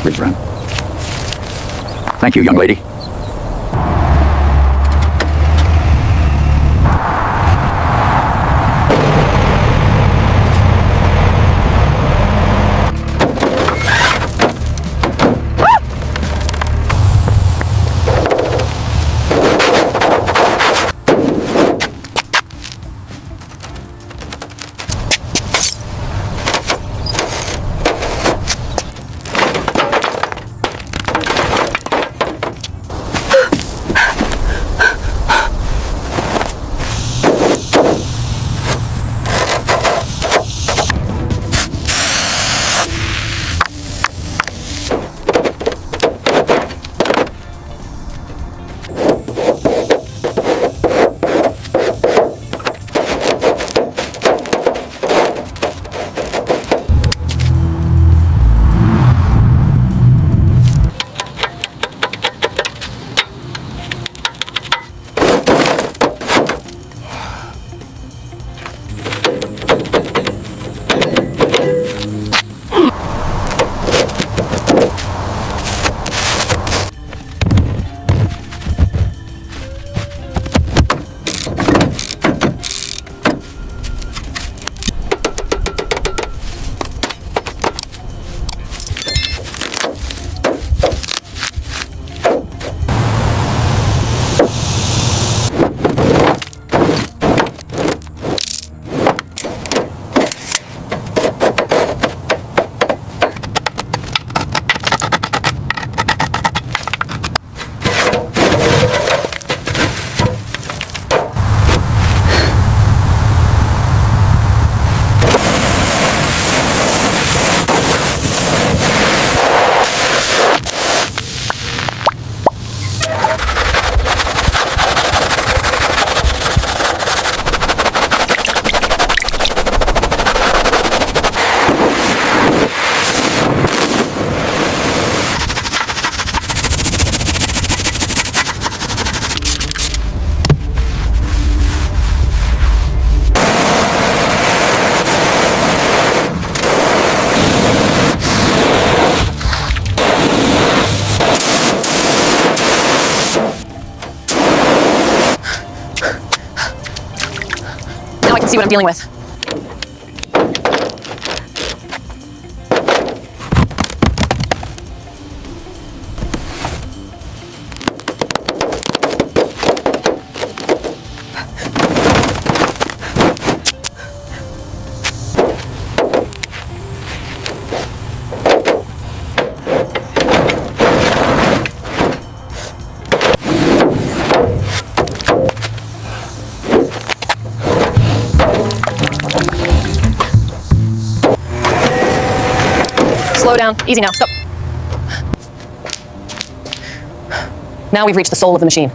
Good friend. Thank you, young lady. See what I'm dealing with. Slow down. Easy now. Stop. Now we've reached the soul of the machine.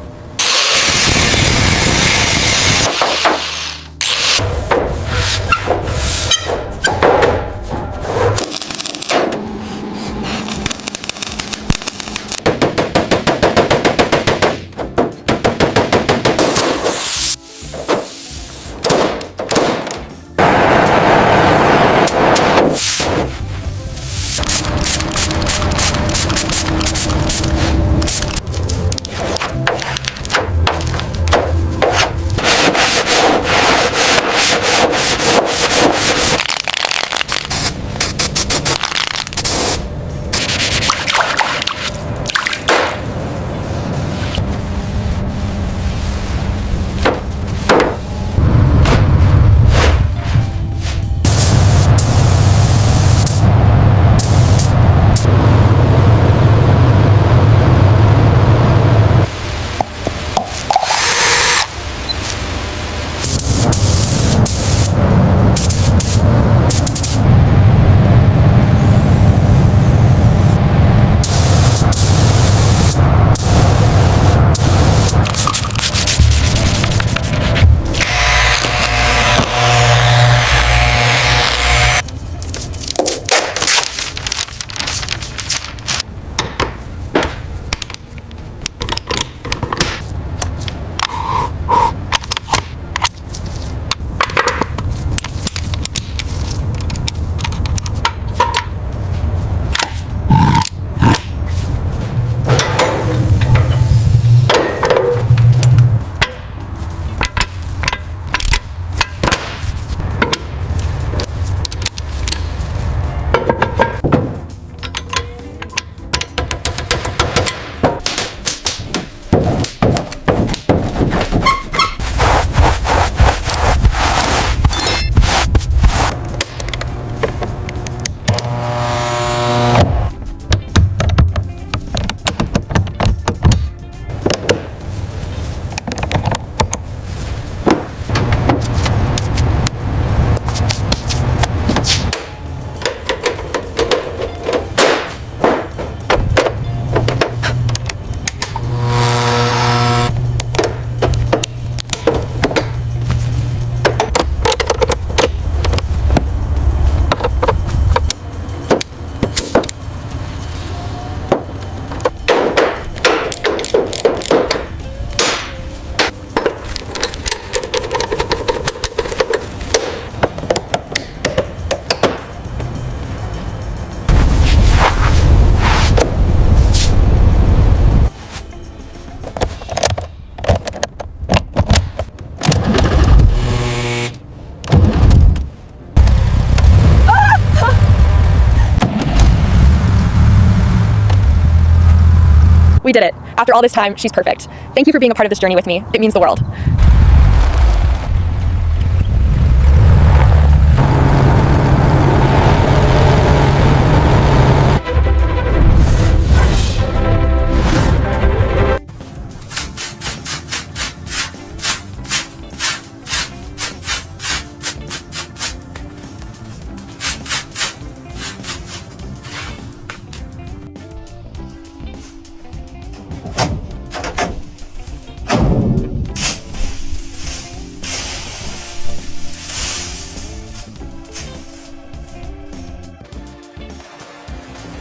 We did it. After all this time, she's perfect. Thank you for being a part of this journey with me. It means the world.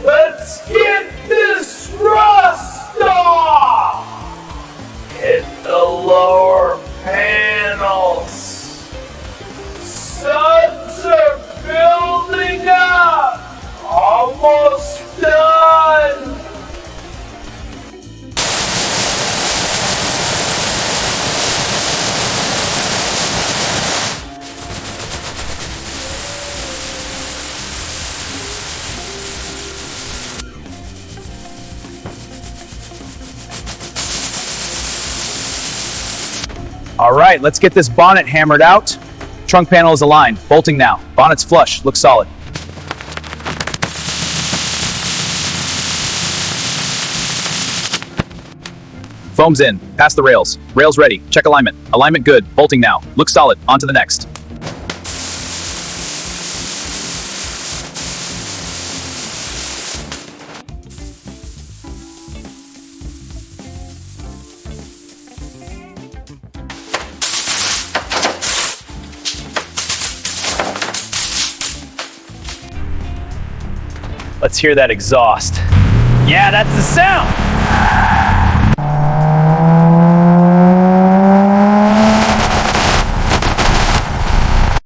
Let's get this rust off! Hit the lower panels. Suds are building up. Almost done. All right, let's get this bonnet hammered out. Trunk panel is aligned. Bolting now. Bonnet's flush. Looks solid. Foam's in. Past the rails. Rails ready. Check alignment. Alignment good. Bolting now. Looks solid. On to the next. Let's hear that exhaust. Yeah, that's the sound!